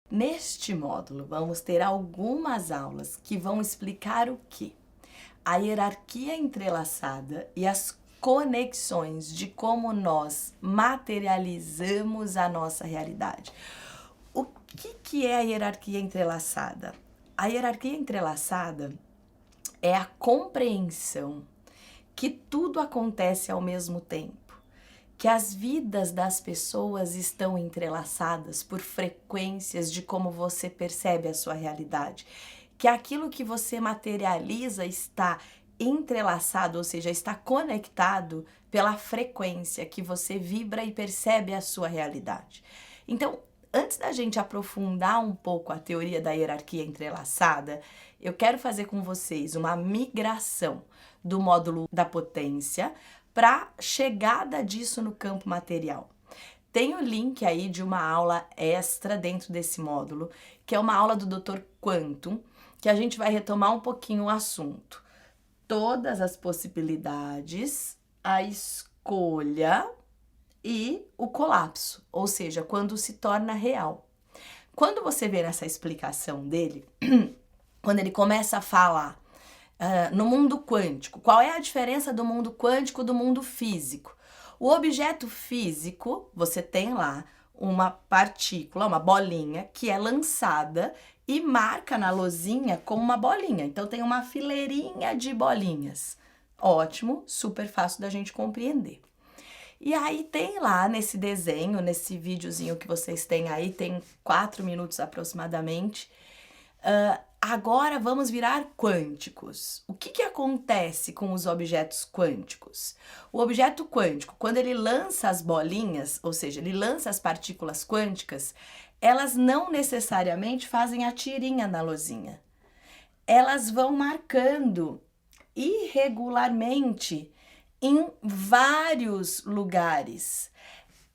Neste módulo, vamos ter algumas aulas que vão explicar o quê? A hierarquia entrelaçada e as conexões de como nós materializamos a nossa realidade. O que é a hierarquia entrelaçada? A hierarquia entrelaçada é a compreensão que tudo acontece ao mesmo tempo, que as vidas das pessoas estão entrelaçadas por frequências de como você percebe a sua realidade, que aquilo que você materializa está entrelaçado, ou seja, está conectado pela frequência que você vibra e percebe a sua realidade. Então, antes da gente aprofundar um pouco a teoria da hierarquia entrelaçada, eu quero fazer com vocês uma migração do módulo da potência para chegada disso no campo material. Tem o link aí de uma aula extra dentro desse módulo, que é uma aula do Dr. Quantum, que a gente vai retomar um pouquinho o assunto. Todas as possibilidades, a escolha e o colapso, ou seja, quando se torna real. Quando você vê nessa explicação dele, quando ele começa a falar no mundo quântico, qual é a diferença do mundo quântico do mundo físico? O objeto físico, você tem lá uma partícula, uma bolinha, que é lançada e marca na lousinha como uma bolinha. Então tem uma fileirinha de bolinhas. Ótimo, super fácil da gente compreender. E aí tem lá nesse desenho, nesse videozinho que vocês têm aí, tem 4 minutos aproximadamente. Agora vamos virar quânticos. O que acontece com os objetos quânticos? O objeto quântico, quando ele lança as bolinhas, ou seja, ele lança as partículas quânticas, elas não necessariamente fazem a tirinha na lousinha. Elas vão marcando irregularmente em vários lugares.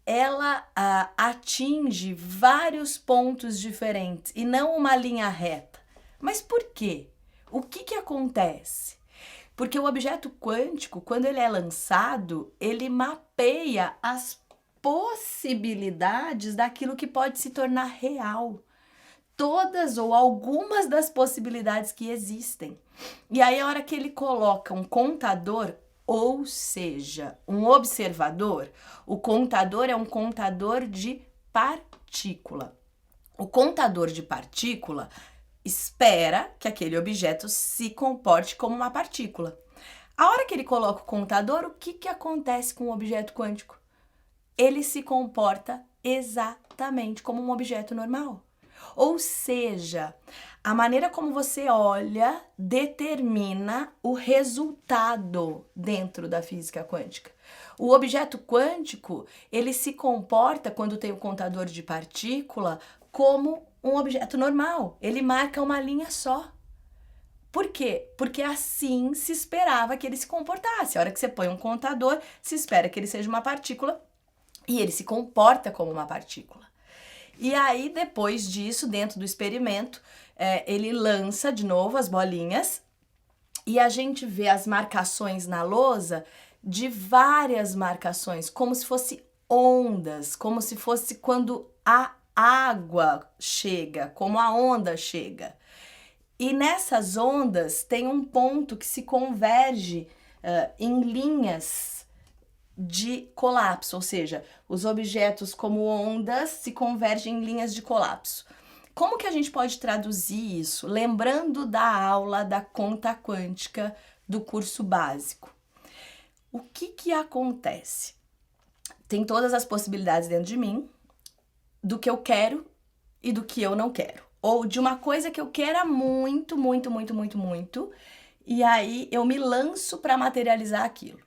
Ela atinge vários pontos diferentes e não uma linha reta. Mas por quê? O que acontece? Porque o objeto quântico, quando ele é lançado, ele mapeia as possibilidades daquilo que pode se tornar real. Todas ou algumas das possibilidades que existem. E aí, a hora que ele coloca um contador, ou seja, um observador, o contador é um contador de partícula. O contador de partícula espera que aquele objeto se comporte como uma partícula. A hora que ele coloca o contador, o que acontece com o objeto quântico? Ele se comporta exatamente como um objeto normal. Ou seja, a maneira como você olha determina o resultado dentro da física quântica. O objeto quântico, ele se comporta, quando tem o contador de partícula, como um objeto normal. Ele marca uma linha só. Por quê? Porque assim se esperava que ele se comportasse. A hora que você põe um contador, se espera que ele seja uma partícula e ele se comporta como uma partícula. E aí, depois disso, dentro do experimento, ele lança de novo as bolinhas e a gente vê as marcações na lousa de várias marcações, como se fosse ondas, como se fosse quando a água chega, como a onda chega. E nessas ondas tem um ponto que se converge em linhas de colapso, ou seja, os objetos como ondas se convergem em linhas de colapso. Como que a gente pode traduzir isso? Lembrando da aula da conta quântica do curso básico. O que acontece? Tem todas as possibilidades dentro de mim, do que eu quero e do que eu não quero. Ou de uma coisa que eu queira muito, muito, muito, muito, muito, e aí eu me lanço para materializar aquilo.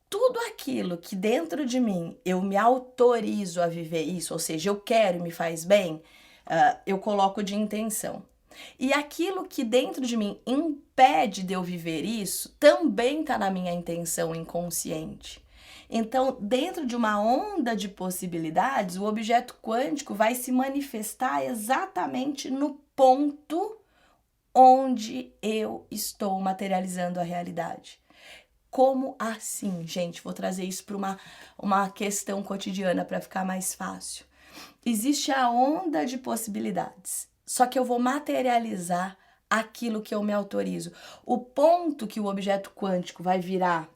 Tudo aquilo que dentro de mim eu me autorizo a viver isso, ou seja, eu quero e me faz bem, eu coloco de intenção. E aquilo que dentro de mim impede de eu viver isso, também está na minha intenção inconsciente. Então, dentro de uma onda de possibilidades, o objeto quântico vai se manifestar exatamente no ponto onde eu estou materializando a realidade. Como assim, gente? Vou trazer isso para uma questão cotidiana para ficar mais fácil. Existe a onda de possibilidades, só que eu vou materializar aquilo que eu me autorizo. O ponto que o objeto quântico vai virar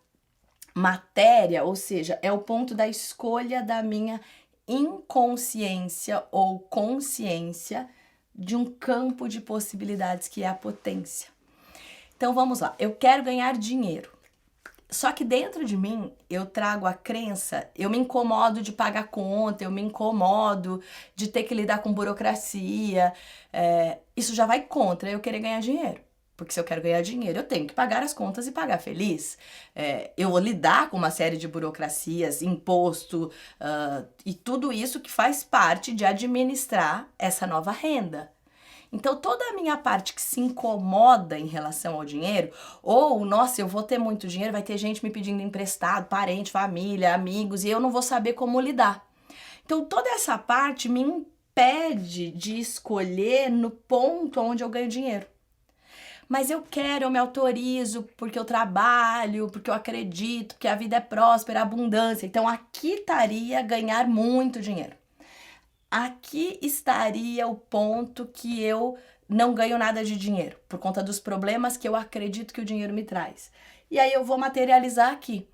matéria, ou seja, é o ponto da escolha da minha inconsciência ou consciência de um campo de possibilidades que é a potência. Então vamos lá, eu quero ganhar dinheiro. Só que dentro de mim eu trago a crença, eu me incomodo de pagar conta, eu me incomodo de ter que lidar com burocracia. Isso já vai contra eu querer ganhar dinheiro. Porque se eu quero ganhar dinheiro, eu tenho que pagar as contas e pagar feliz. Eu vou lidar com uma série de burocracias, imposto, e tudo isso que faz parte de administrar essa nova renda. Então, toda a minha parte que se incomoda em relação ao dinheiro, ou, nossa, eu vou ter muito dinheiro, vai ter gente me pedindo emprestado, parente, família, amigos, e eu não vou saber como lidar. Então, toda essa parte me impede de escolher no ponto onde eu ganho dinheiro. Mas eu quero, eu me autorizo, porque eu trabalho, porque eu acredito que a vida é próspera, abundância. Então, aqui estaria ganhar muito dinheiro. Aqui estaria o ponto que eu não ganho nada de dinheiro, por conta dos problemas que eu acredito que o dinheiro me traz. E aí eu vou materializar aqui,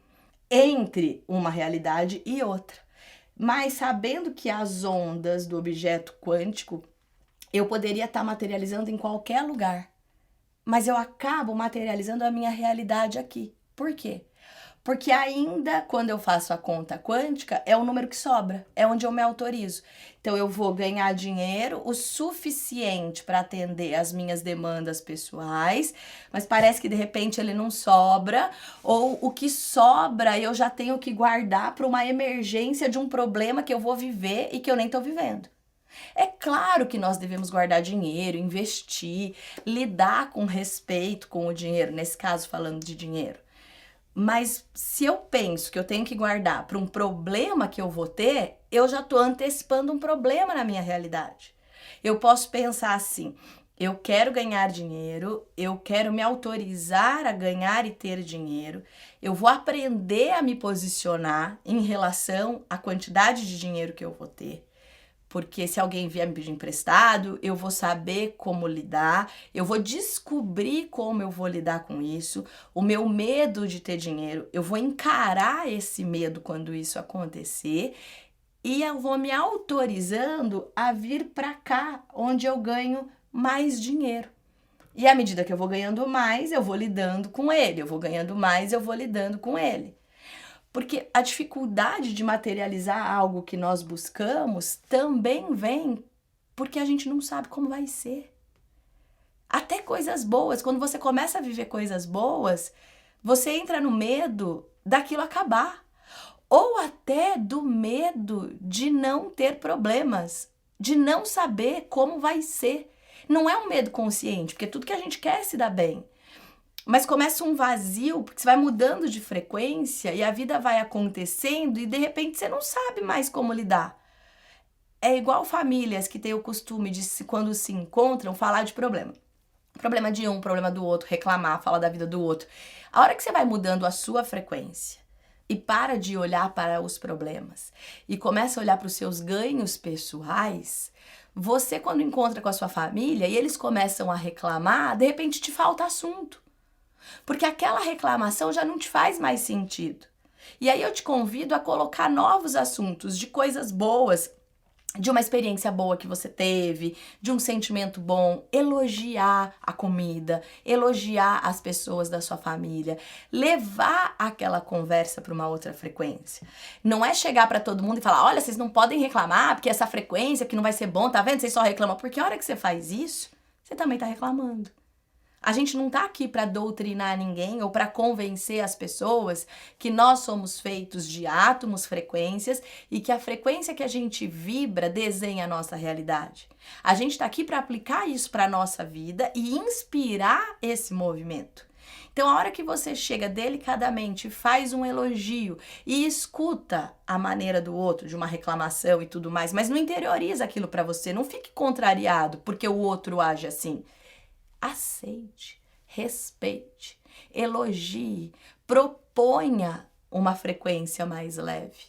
entre uma realidade e outra. Mas sabendo que as ondas do objeto quântico, eu poderia estar materializando em qualquer lugar. Mas eu acabo materializando a minha realidade aqui. Por quê? Porque ainda quando eu faço a conta quântica, é o número que sobra, é onde eu me autorizo. Então eu vou ganhar dinheiro o suficiente para atender as minhas demandas pessoais, mas parece que de repente ele não sobra, ou o que sobra eu já tenho que guardar para uma emergência de um problema que eu vou viver e que eu nem estou vivendo. É claro que nós devemos guardar dinheiro, investir, lidar com respeito com o dinheiro, nesse caso falando de dinheiro. Mas se eu penso que eu tenho que guardar para um problema que eu vou ter, eu já estou antecipando um problema na minha realidade. Eu posso pensar assim, eu quero ganhar dinheiro, eu quero me autorizar a ganhar e ter dinheiro, eu vou aprender a me posicionar em relação à quantidade de dinheiro que eu vou ter. Porque se alguém vier me pedir emprestado, eu vou saber como lidar, eu vou descobrir como eu vou lidar com isso, o meu medo de ter dinheiro, eu vou encarar esse medo quando isso acontecer e eu vou me autorizando a vir para cá, onde eu ganho mais dinheiro. E à medida que eu vou ganhando mais, eu vou lidando com ele, eu vou ganhando mais, eu vou lidando com ele. Porque a dificuldade de materializar algo que nós buscamos também vem porque a gente não sabe como vai ser. Até coisas boas, quando você começa a viver coisas boas, você entra no medo daquilo acabar. Ou até do medo de não ter problemas, de não saber como vai ser. Não é um medo consciente, porque tudo que a gente quer é se dar bem. Mas começa um vazio, porque você vai mudando de frequência e a vida vai acontecendo e de repente você não sabe mais como lidar. É igual famílias que têm o costume de, quando se encontram, falar de problema. Problema de um, problema do outro, reclamar, falar da vida do outro. A hora que você vai mudando a sua frequência e para de olhar para os problemas e começa a olhar para os seus ganhos pessoais, você quando encontra com a sua família e eles começam a reclamar, de repente te falta assunto. Porque aquela reclamação já não te faz mais sentido. E aí eu te convido a colocar novos assuntos de coisas boas, de uma experiência boa que você teve, de um sentimento bom, elogiar a comida, elogiar as pessoas da sua família, levar aquela conversa para uma outra frequência. Não é chegar para todo mundo e falar, olha, vocês não podem reclamar porque essa frequência que não vai ser bom, tá vendo? Vocês só reclamam. Porque a hora que você faz isso, você também tá reclamando. A gente não tá aqui para doutrinar ninguém ou para convencer as pessoas que nós somos feitos de átomos, frequências e que a frequência que a gente vibra desenha a nossa realidade. A gente tá aqui para aplicar isso para nossa vida e inspirar esse movimento. Então, a hora que você chega delicadamente, faz um elogio e escuta a maneira do outro, de uma reclamação e tudo mais, mas não interioriza aquilo para você, não fique contrariado porque o outro age assim. Aceite, respeite, elogie, proponha uma frequência mais leve.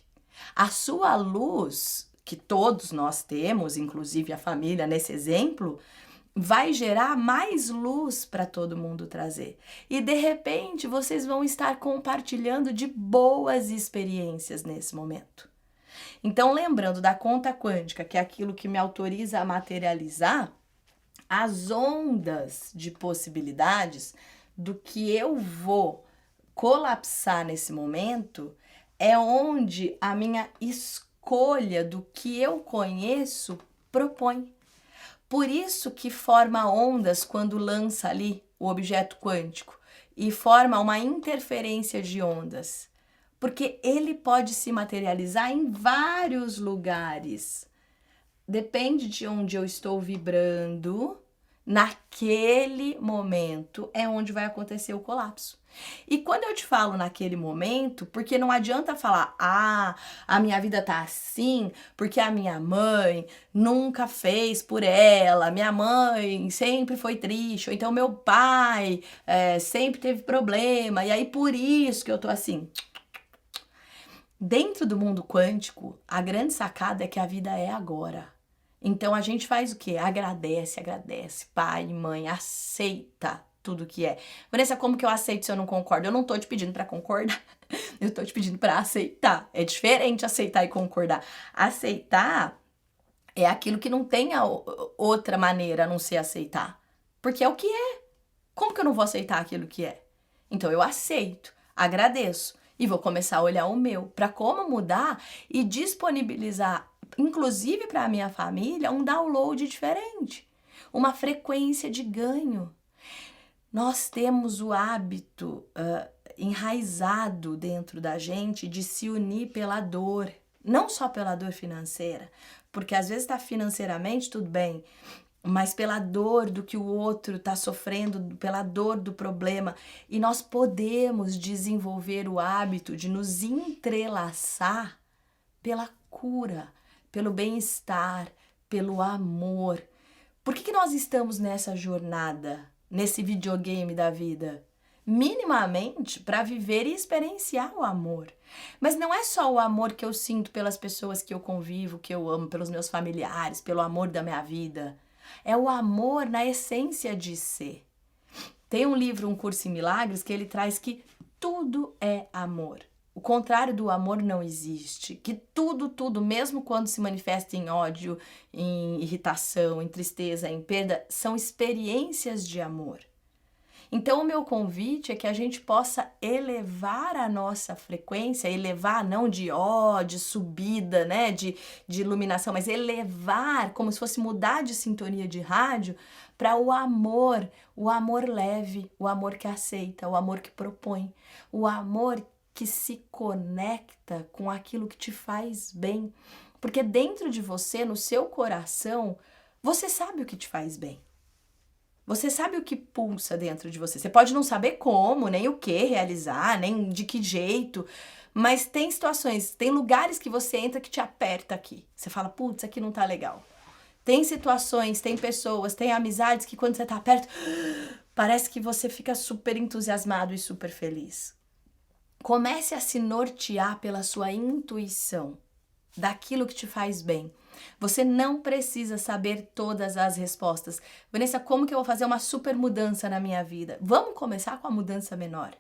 A sua luz, que todos nós temos, inclusive a família nesse exemplo, vai gerar mais luz para todo mundo trazer. E de repente vocês vão estar compartilhando de boas experiências nesse momento. Então, lembrando da conta quântica, que é aquilo que me autoriza a materializar, as ondas de possibilidades do que eu vou colapsar nesse momento é onde a minha escolha do que eu conheço propõe. Por isso que forma ondas quando lança ali o objeto quântico e forma uma interferência de ondas, porque ele pode se materializar em vários lugares. Depende de onde eu estou vibrando, naquele momento é onde vai acontecer o colapso. E quando eu te falo naquele momento, porque não adianta falar, a minha vida tá assim, porque a minha mãe nunca fez por ela, minha mãe sempre foi triste, ou então meu pai sempre teve problema, e aí por isso que eu tô assim. Dentro do mundo quântico, a grande sacada é que a vida é agora. Então a gente faz o quê? Agradece, pai, mãe, aceita tudo que é. Vanessa, como que eu aceito se eu não concordo? Eu não tô te pedindo pra concordar, eu tô te pedindo pra aceitar. É diferente aceitar e concordar. Aceitar é aquilo que não tem outra maneira a não ser aceitar. Porque é o que é. Como que eu não vou aceitar aquilo que é? Então eu aceito, agradeço e vou começar a olhar o meu para como mudar e disponibilizar, inclusive para a minha família, um download diferente, uma frequência de ganho. Nós temos o hábito enraizado dentro da gente de se unir pela dor, não só pela dor financeira, porque às vezes está financeiramente tudo bem, mas pela dor do que o outro está sofrendo, pela dor do problema. E nós podemos desenvolver o hábito de nos entrelaçar pela cura, pelo bem-estar, pelo amor. Por que nós estamos nessa jornada, nesse videogame da vida? Minimamente para viver e experienciar o amor. Mas não é só o amor que eu sinto pelas pessoas que eu convivo, que eu amo, pelos meus familiares, pelo amor da minha vida. É o amor na essência de ser. Tem um livro, Um Curso em Milagres, que ele traz que tudo é amor. O contrário do amor não existe. Que tudo, mesmo quando se manifesta em ódio, em irritação, em tristeza, em perda, são experiências de amor. Então, o meu convite é que a gente possa elevar a nossa frequência, elevar não de de subida, né, de iluminação, mas elevar, como se fosse mudar de sintonia de rádio para o amor leve, o amor que aceita, o amor que propõe, o amor que se conecta com aquilo que te faz bem. Porque dentro de você, no seu coração, você sabe o que te faz bem. Você sabe o que pulsa dentro de você. Você pode não saber como, nem o que realizar, nem de que jeito, mas tem situações, tem lugares que você entra que te aperta aqui. Você fala, putz, aqui não tá legal. Tem situações, tem pessoas, tem amizades que quando você tá perto, parece que você fica super entusiasmado e super feliz. Comece a se nortear pela sua intuição, daquilo que te faz bem. Você não precisa saber todas as respostas. Vanessa, como que eu vou fazer uma super mudança na minha vida? Vamos começar com a mudança menor.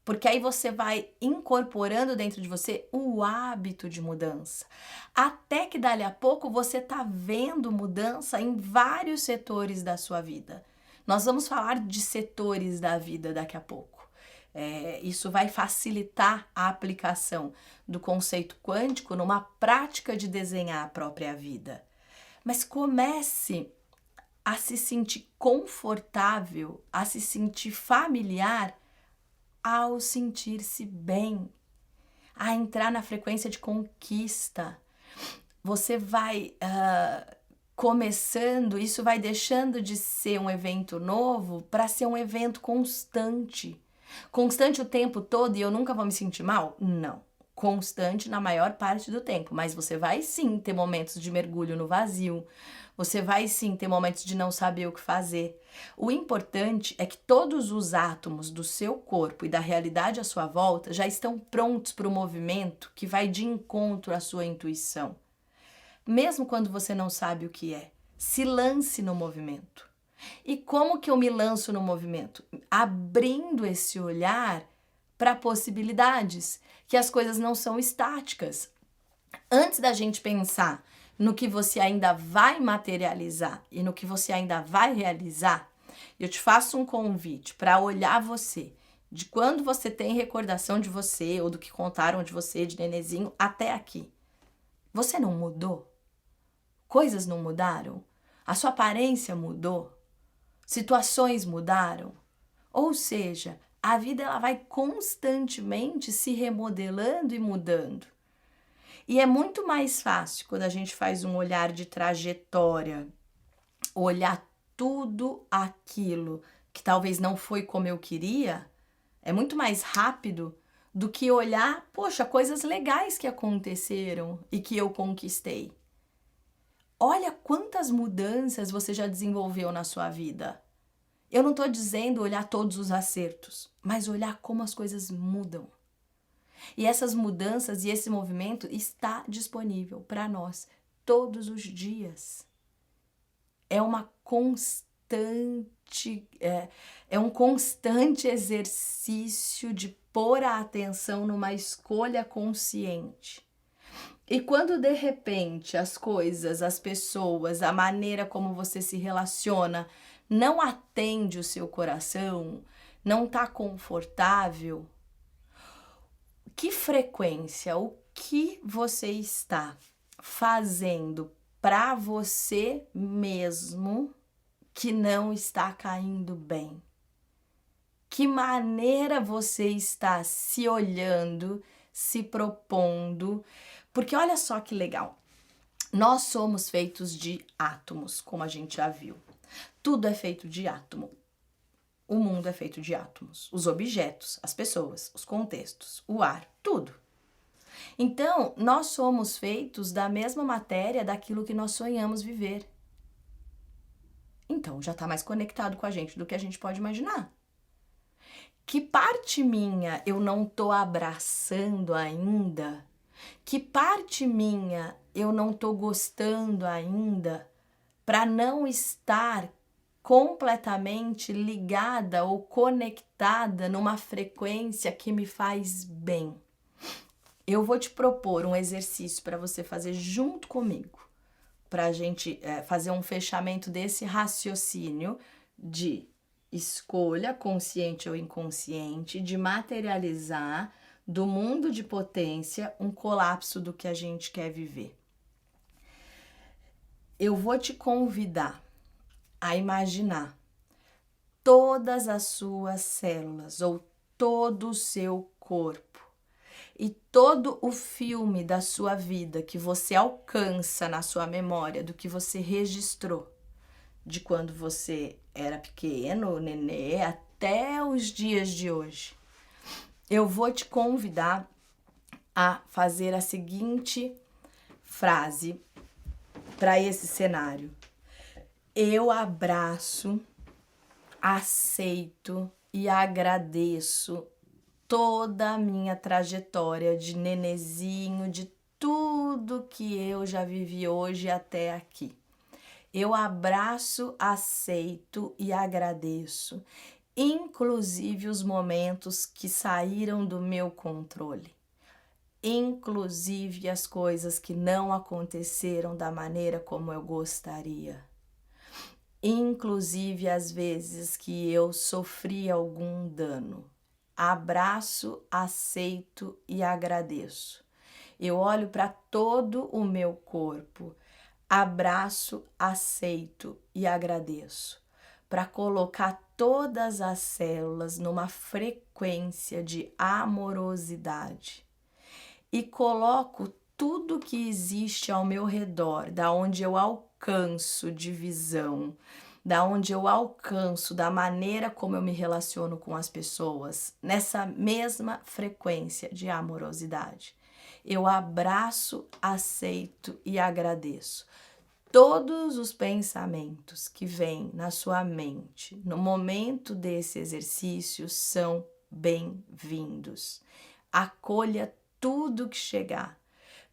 Porque aí você vai incorporando dentro de você o hábito de mudança. Até que dali a pouco você tá vendo mudança em vários setores da sua vida. Nós vamos falar de setores da vida daqui a pouco. Isso vai facilitar a aplicação do conceito quântico numa prática de desenhar a própria vida. Mas comece a se sentir confortável, a se sentir familiar ao sentir-se bem, a entrar na frequência de conquista. Você vai começando, isso vai deixando de ser um evento novo para ser um evento constante. Constante o tempo todo e eu nunca vou me sentir mal? Não. Constante na maior parte do tempo, mas você vai sim ter momentos de mergulho no vazio, você vai sim ter momentos de não saber o que fazer. O importante é que todos os átomos do seu corpo e da realidade à sua volta já estão prontos para o movimento que vai de encontro à sua intuição. mesmo quando você não sabe o que é. Se lance no movimento. E como que eu me lanço no movimento? Abrindo esse olhar para possibilidades, que as coisas não são estáticas. Antes da gente pensar no que você ainda vai materializar e no que você ainda vai realizar, eu te faço um convite para olhar você, de quando você tem recordação de você ou do que contaram de você, de nenezinho, até aqui. Você não mudou? Coisas não mudaram? A sua aparência mudou? Situações mudaram? Ou seja, a vida ela vai constantemente se remodelando e mudando. E é muito mais fácil quando a gente faz um olhar de trajetória, olhar tudo aquilo que talvez não foi como eu queria, é muito mais rápido do que olhar, poxa, coisas legais que aconteceram e que eu conquistei. Olha quantas mudanças você já desenvolveu na sua vida. Eu não estou dizendo olhar todos os acertos, mas olhar como as coisas mudam. E essas mudanças e esse movimento está disponível para nós todos os dias. É uma constante, um constante exercício de pôr a atenção numa escolha consciente. E quando de repente as coisas, as pessoas, a maneira como você se relaciona não atende o seu coração, não está confortável, que frequência, o que você está fazendo para você mesmo que não está caindo bem? Que maneira você está se olhando, se propondo? Porque olha só que legal, nós somos feitos de átomos, como a gente já viu. Tudo é feito de átomo. O mundo é feito de átomos. Os objetos, as pessoas, os contextos, o ar, tudo. Então, nós somos feitos da mesma matéria daquilo que nós sonhamos viver. Então, já está mais conectado com a gente do que a gente pode imaginar. Que parte minha eu não estou abraçando ainda? Que parte minha eu não estou gostando ainda para não estar completamente ligada ou conectada numa frequência que me faz bem? Eu vou te propor um exercício para você fazer junto comigo, para a gente fazer um fechamento desse raciocínio de escolha, consciente ou inconsciente, de materializar do mundo de potência um colapso do que a gente quer viver. Eu vou te convidar a imaginar todas as suas células ou todo o seu corpo e todo o filme da sua vida que você alcança na sua memória, do que você registrou, de quando você era pequeno, nenê, até os dias de hoje. Eu vou te convidar a fazer a seguinte frase para esse cenário. Eu abraço, aceito e agradeço toda a minha trajetória de nenezinho, de tudo que eu já vivi hoje até aqui. Eu abraço, aceito e agradeço, inclusive os momentos que saíram do meu controle, inclusive as coisas que não aconteceram da maneira como eu gostaria, inclusive as vezes que eu sofri algum dano. Abraço, aceito e agradeço. Eu olho para todo o meu corpo, abraço, aceito e agradeço, para colocar todas as células numa frequência de amorosidade. E coloco tudo que existe ao meu redor, da onde eu alcanço de visão, da onde eu alcanço, da maneira como eu me relaciono com as pessoas, nessa mesma frequência de amorosidade. Eu abraço, aceito e agradeço. Todos os pensamentos que vêm na sua mente no momento desse exercício são bem-vindos. Acolha tudo que chegar,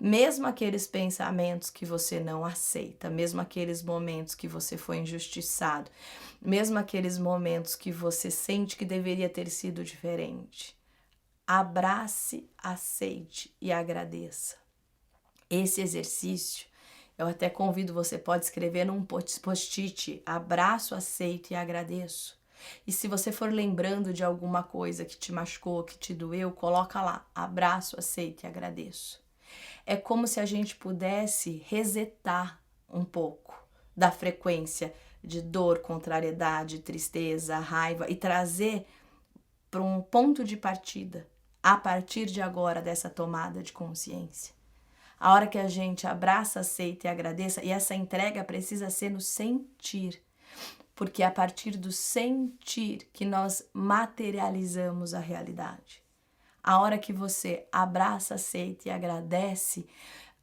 Mesmo aqueles pensamentos que você não aceita, mesmo aqueles momentos que você foi injustiçado, mesmo aqueles momentos que você sente que deveria ter sido diferente. Abrace, aceite e agradeça. Esse exercício, eu até convido, você pode escrever num post-it, abraço, aceito e agradeço. E se você for lembrando de alguma coisa que te machucou, que te doeu, coloca lá, abraço, aceito e agradeço. É como se a gente pudesse resetar um pouco da frequência de dor, contrariedade, tristeza, raiva e trazer para um ponto de partida, a partir de agora, dessa tomada de consciência. A hora que a gente abraça, aceita e agradeça, e essa entrega precisa ser no sentir, porque é a partir do sentir que nós materializamos a realidade. A hora que você abraça, aceita e agradece,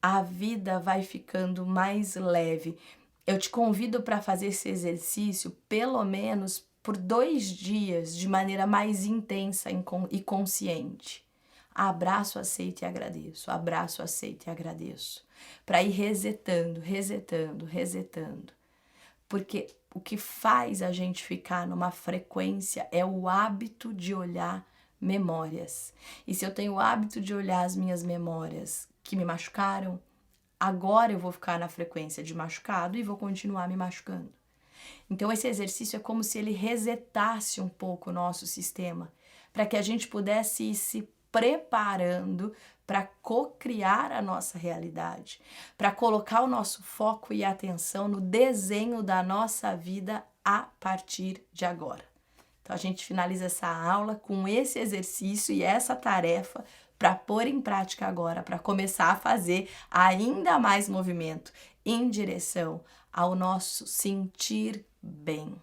a vida vai ficando mais leve. Eu te convido para fazer esse exercício pelo menos por 2 dias, de maneira mais intensa e consciente. Abraço, aceito e agradeço. Abraço, aceito e agradeço. Para ir resetando, resetando, resetando. Porque o que faz a gente ficar numa frequência é o hábito de olhar memórias. E se eu tenho o hábito de olhar as minhas memórias que me machucaram, agora eu vou ficar na frequência de machucado e vou continuar me machucando. Então esse exercício é como se ele resetasse um pouco o nosso sistema, para que a gente pudesse ir se preparando para cocriar a nossa realidade, para colocar o nosso foco e atenção no desenho da nossa vida a partir de agora. Então a gente finaliza essa aula com esse exercício e essa tarefa para pôr em prática agora, para começar a fazer ainda mais movimento em direção ao nosso sentir bem.